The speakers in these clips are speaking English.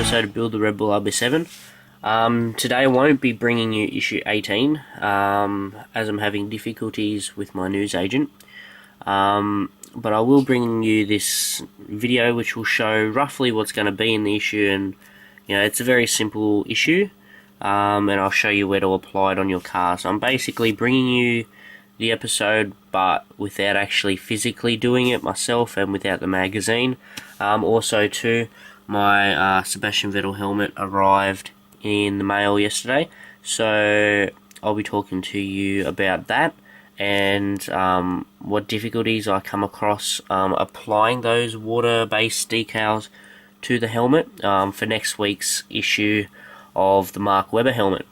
episode of Build the RedBull RB7. Today I won't be bringing you issue 18, as I'm having difficulties with my Newsagent. But I will bring you this video which will show roughly what's going to be in the issue, and it's a very simple issue, and I'll show you where to apply it on your car. So I'm basically bringing you the episode but without actually physically doing it myself and without the magazine. Also too, my Sebastian Vettel helmet arrived in the mail yesterday, so I'll be talking to you about that and what difficulties I come across applying those water-based decals to the helmet for next week's issue of the Mark Webber helmet.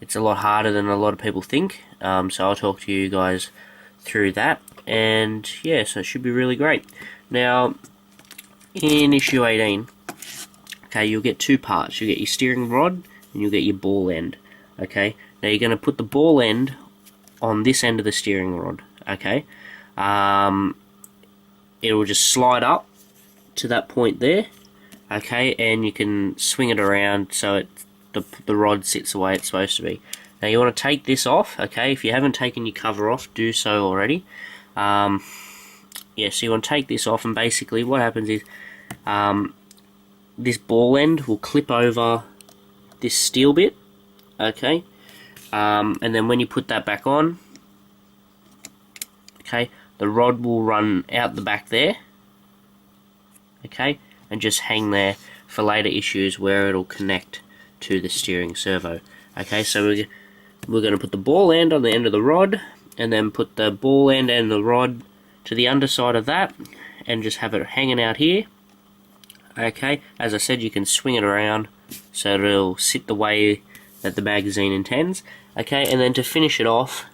It's a lot harder than a lot of people think, so I'll talk to you guys through that, and yeah, so it should be really great. Now, in issue 18, okay, you'll get two parts. You'll get your steering rod and you'll get your ball end. Okay, now you're going to put the ball end on this end of the steering rod. Okay, it will just slide up to that point there. Okay, and you can swing it around so the rod sits the way it's supposed to be. Now you want to take this off. Okay, if you haven't taken your cover off, do so already. Yeah, so you want to take this off, and basically what happens is this ball end will clip over this steel bit. Okay, and then when you put that back on, okay, the rod will run out the back there, okay, and just hang there for later issues where it'll connect to the steering servo. Okay, so we're going to put the ball end on the end of the rod, and then put the ball end and the rod to the underside of that, and just have it hanging out here. Okay, as I said, you can swing it around so it'll sit the way that the magazine intends. Okay, and then to finish it off,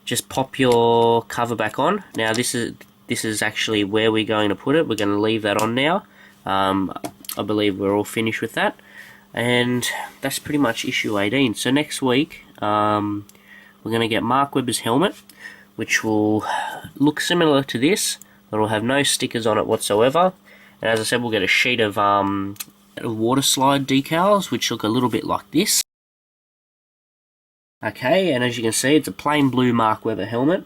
just pop your cover back on. Now this is actually where we're going to put it. We're going to leave that on now. I believe we're all finished with that, and that's pretty much issue 18. So next week we're going to get Mark Webber's helmet, which will look similar to this. It'll have no stickers on it whatsoever, and as I said, we'll get a sheet of water slide decals which look a little bit like this. Okay, and as you can see, it's a plain blue Mark Webber helmet,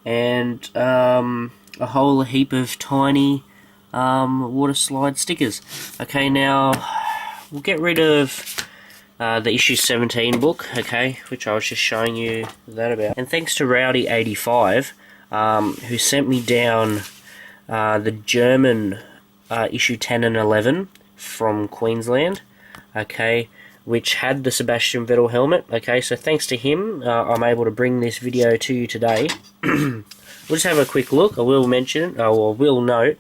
and a whole heap of tiny water slide stickers. Okay, now we'll get rid of the issue 17 book, okay, which I was just showing you that about. And thanks to Rowdy85, who sent me down the German issue 10 and 11 from Queensland, okay, which had the Sebastian Vettel helmet. Okay, so thanks to him, I'm able to bring this video to you today. We'll just have a quick look. I will mention, or will note,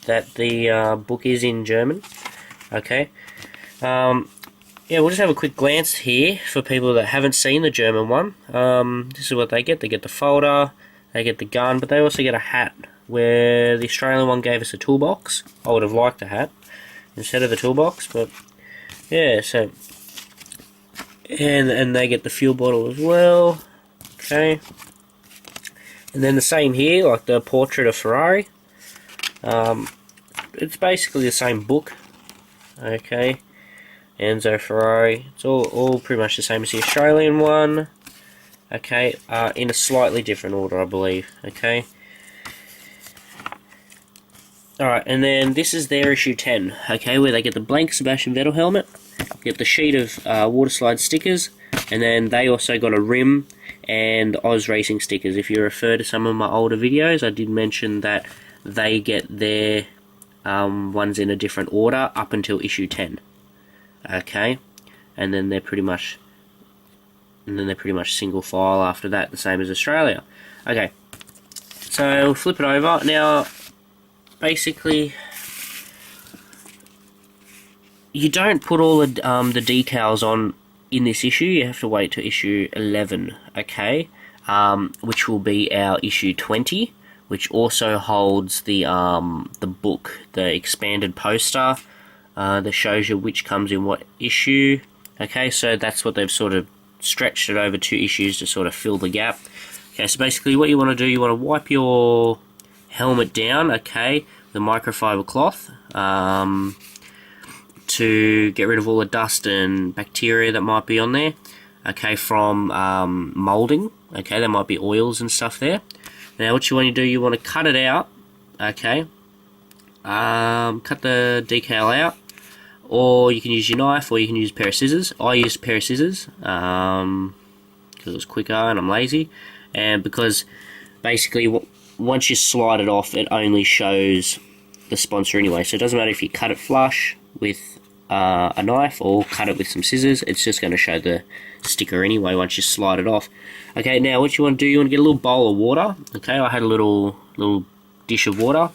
that the book is in German. Okay. Yeah, we'll just have a quick glance here for people that haven't seen the German one. This is what they get. They get the folder, they get the gun, but they also get a hat, where the Australian one gave us a toolbox. I would have liked a hat instead of the toolbox, but yeah, so... And they get the fuel bottle as well. Okay. And then the same here, like the portrait of Ferrari. It's basically the same book. Okay. Enzo Ferrari. It's all pretty much the same as the Australian one. Okay. In a slightly different order, I believe. Okay. Alright, and then this is their issue 10. Okay, where they get the blank Sebastian Vettel helmet, get the sheet of water slide stickers, and then they also got a rim and Oz Racing stickers. If you refer to some of my older videos, I did mention that they get their ones in a different order up until issue 10. Okay, and then they're pretty much single file after that, the same as Australia. Okay, so we'll flip it over now. Basically, you don't put all the decals on in this issue. You have to wait to issue 11, okay, which will be our issue 20, which also holds the book, the expanded poster that shows you which comes in what issue. Okay, so that's what they've sort of stretched it over 2 issues to sort of fill the gap. Okay, so basically what you want to do, you want to wipe your helmet down, okay, the microfiber cloth to get rid of all the dust and bacteria that might be on there, okay, from molding. Okay, there might be oils and stuff there. Now what you want to do, you want to cut it out, okay, cut the decal out, or you can use your knife, or you can use a pair of scissors. I used a pair of scissors because it was quicker and I'm lazy, and because basically once you slide it off, it only shows the sponsor anyway, so it doesn't matter if you cut it flush with a knife or cut it with some scissors, it's just going to show the sticker anyway once you slide it off. Okay, now what you want to do, you want to get a little bowl of water. Okay, I had a little dish of water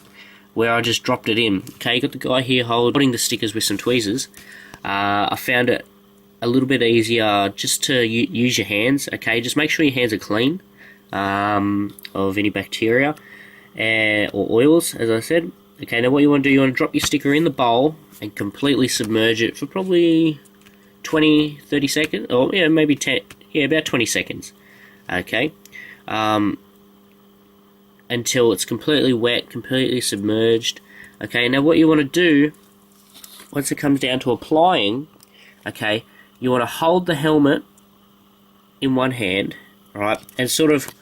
where I just dropped it in. Okay, you got the guy here holding the stickers with some tweezers. I found it a little bit easier just to use your hands. Okay, just make sure your hands are clean of any bacteria or oils, as I said. Okay, now what you want to do, you want to drop your sticker in the bowl and completely submerge it for probably 20-30 seconds, or yeah, maybe 10, yeah, about 20 seconds. Okay, until it's completely wet, completely submerged. Okay, now what you want to do, once it comes down to applying, okay, you want to hold the helmet in one hand, right, and sort of,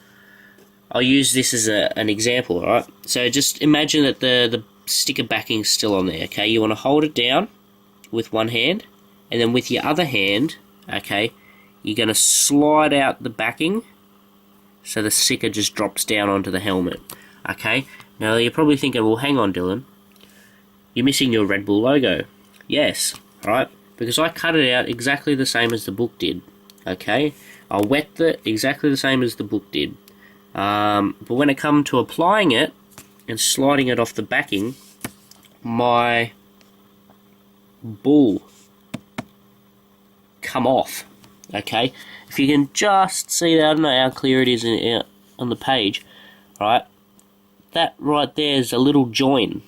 I'll use this as an example, right? So just imagine that the sticker backing's still on there, okay? You want to hold it down with one hand, and then with your other hand, okay, you're going to slide out the backing so the sticker just drops down onto the helmet, okay? Now you're probably thinking, well, hang on, Dylan, you're missing your Red Bull logo. Yes, right? Because I cut it out exactly the same as the book did, okay? I wet it exactly the same as the book did. But when it comes to applying it and sliding it off the backing, my bull come off. Okay, if you can just see that, I don't know how clear it is on the page, right? That right there is a little join,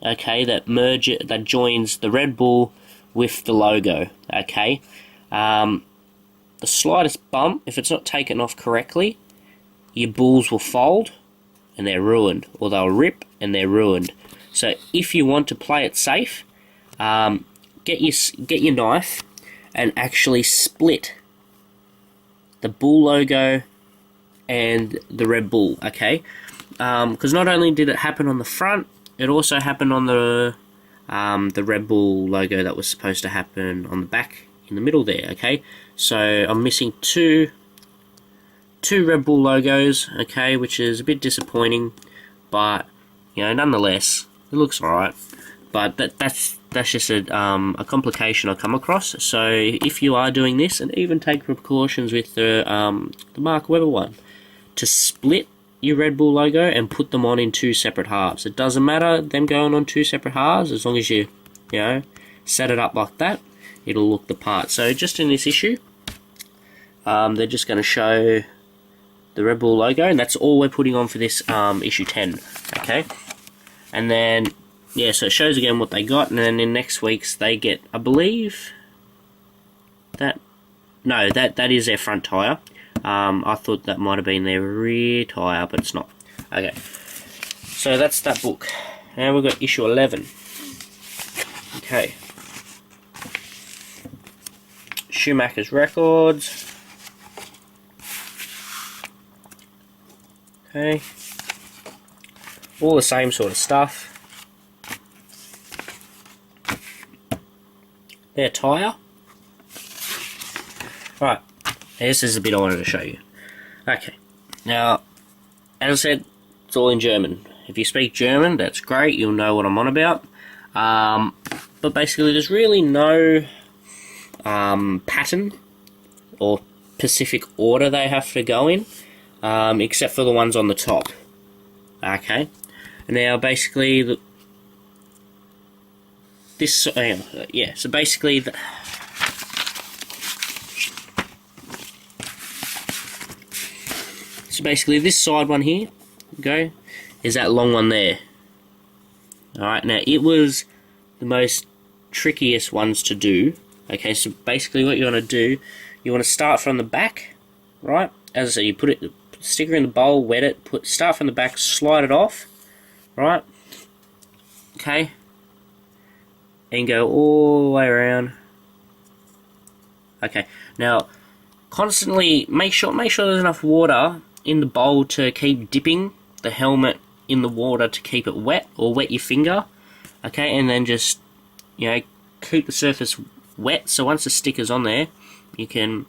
okay, that joins the Red Bull with the logo. Okay, the slightest bump, if it's not taken off correctly, your bulls will fold and they're ruined, or they'll rip and they're ruined. So if you want to play it safe, get your knife and actually split the bull logo and the Red Bull, okay? Because not only did it happen on the front, it also happened on the Red Bull logo that was supposed to happen on the back in the middle there, okay? So I'm missing two Red Bull logos, okay, which is a bit disappointing, but you know, nonetheless, it looks alright. But that's just a complication I come across. So if you are doing this, and even take precautions with the Mark Webber one, to split your Red Bull logo and put them on in two separate halves. It doesn't matter them going on two separate halves, as long as you know, set it up like that, it'll look the part. So just in this issue, they're just going to show the Red Bull logo, and that's all we're putting on for this issue 10. Okay, and then yeah, so it shows again what they got, and then in next week's they get, I believe, that is their front tire. I thought that might have been their rear tire, but it's not. Okay, so that's that book. Now we've got issue 11. Okay, Schumacher's records. Okay, all the same sort of stuff. Their tyre. Right, this is the bit I wanted to show you. Okay, now, as I said, it's all in German. If you speak German, that's great, you'll know what I'm on about. But basically, there's really no pattern or specific order they have to go in, except for the ones on the top. Okay, now basically, so basically, this side one here, okay, is that long one there. Alright, now it was the most trickiest ones to do. Okay, so basically what you want to do, you want to start from the back, right? As I said, you put the sticker in the bowl, wet it, start from the back, slide it off, right? okay, and go all the way around. Okay, now constantly make sure there's enough water in the bowl to keep dipping the helmet in the water to keep it wet, or wet your finger. Okay, and then just, you know, keep the surface wet, so once the sticker's on there, you can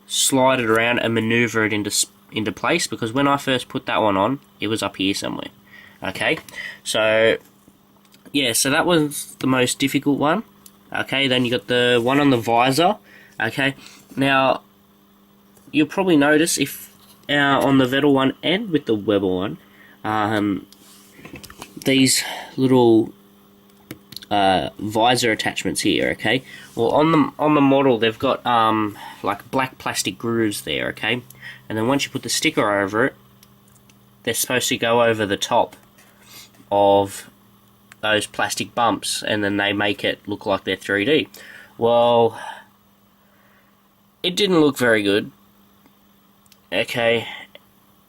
slide it around and maneuver it into place, because when I first put that one on, it was up here somewhere. Okay, so yeah, so that was the most difficult one. Okay, then you got the one on the visor. Okay, now you'll probably notice if on the Vettel one and with the Weber one, these little visor attachments here. Okay, well on the model they've got like black plastic grooves there. Okay, and then once you put the sticker over it, they're supposed to go over the top of those plastic bumps, and then they make it look like they're 3D. Well, it didn't look very good. Okay,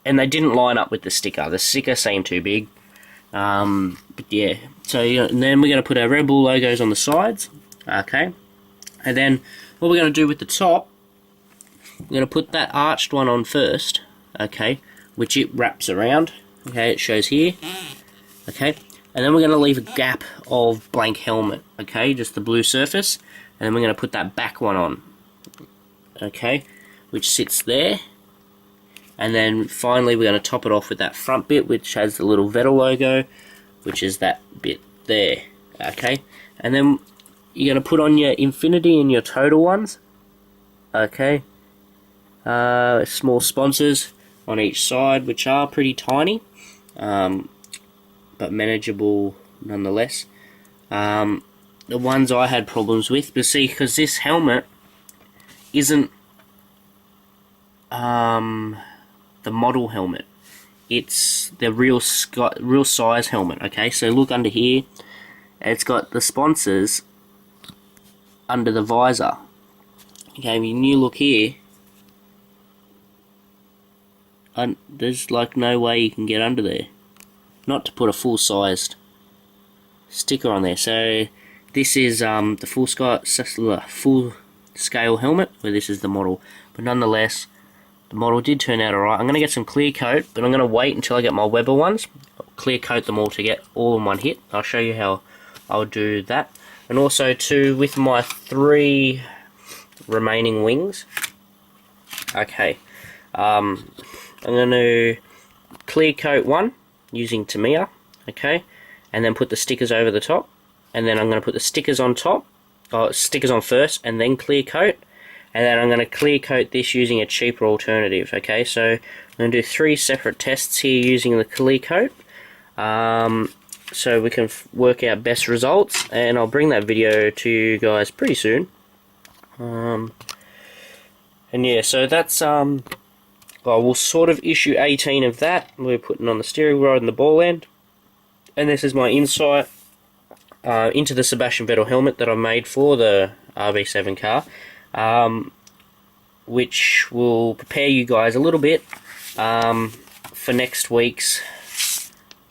and they didn't line up with the sticker. The sticker seemed too big. But yeah, so and then we're going to put our Red Bull logos on the sides. Okay, and then what we're going to do with the top, we're going to put that arched one on first. Okay, which it wraps around. Okay, it shows here. Okay, and then we're going to leave a gap of blank helmet. Okay, just the blue surface, and then we're going to put that back one on. Okay, which sits there. And then finally we're going to top it off with that front bit, which has the little Vettel logo, which is that bit there. Okay, and then you're going to put on your Infinity and your Total ones. Okay, small sponsors on each side, which are pretty tiny, but manageable nonetheless. The ones I had problems with, but see, because this helmet isn't the model helmet, it's the real size helmet. Okay, so look under here, it's got the sponsors under the visor. Okay, when you look here, there's like no way you can get under there, not to put a full-sized sticker on there. So this is the full scale helmet, where this is the model, but nonetheless the model did turn out alright. I'm going to get some clear coat, but I'm going to wait until I get my Weber ones, clear coat them all to get all in one hit. I'll show you how I'll do that. And also too, with my 3 remaining wings, okay, I'm going to clear coat one using Tamiya, okay, and then put the stickers over the top, and then I'm going to put the stickers on top, stickers on first, and then clear coat. And then I'm going to clear coat this using a cheaper alternative. Okay, so I'm going to do 3 separate tests here using the clear coat, so we can work out best results, and I'll bring that video to you guys pretty soon. And yeah, so that's well, we'll sort of issue 18 of that. We're putting on the steering rod and the ball end, and this is my insight into the Sebastian Vettel helmet that I made for the RB7 car. Which will prepare you guys a little bit for next week's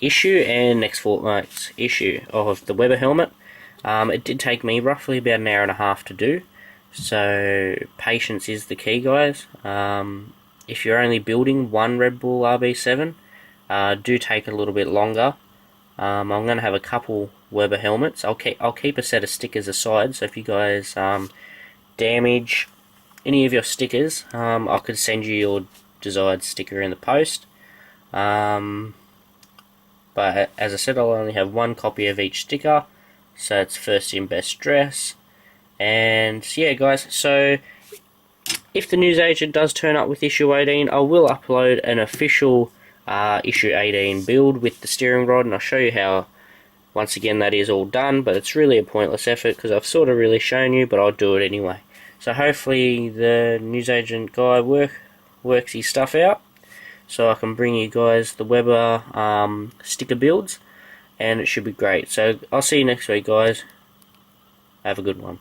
issue and next fortnight's issue of the Weber helmet. It did take me roughly about an hour and a half to do, so patience is the key, guys. If you're only building one RedBull RB7, do take a little bit longer. I'm going to have a couple Weber helmets. I'll keep a set of stickers aside, so if you guys damage any of your stickers, I could send you your desired sticker in the post. But as I said, I'll only have 1 copy of each sticker, so it's first in best dress. And yeah, guys, so if the Newsagent does turn up with issue 18, I will upload an official issue 18 build with the steering rod, and I'll show you how, once again, that is all done. But it's really a pointless effort because I've sort of really shown you, but I'll do it anyway. So hopefully the Newsagent guy works his stuff out, so I can bring you guys the Weber sticker builds, and it should be great. So I'll see you next week, guys. Have a good one.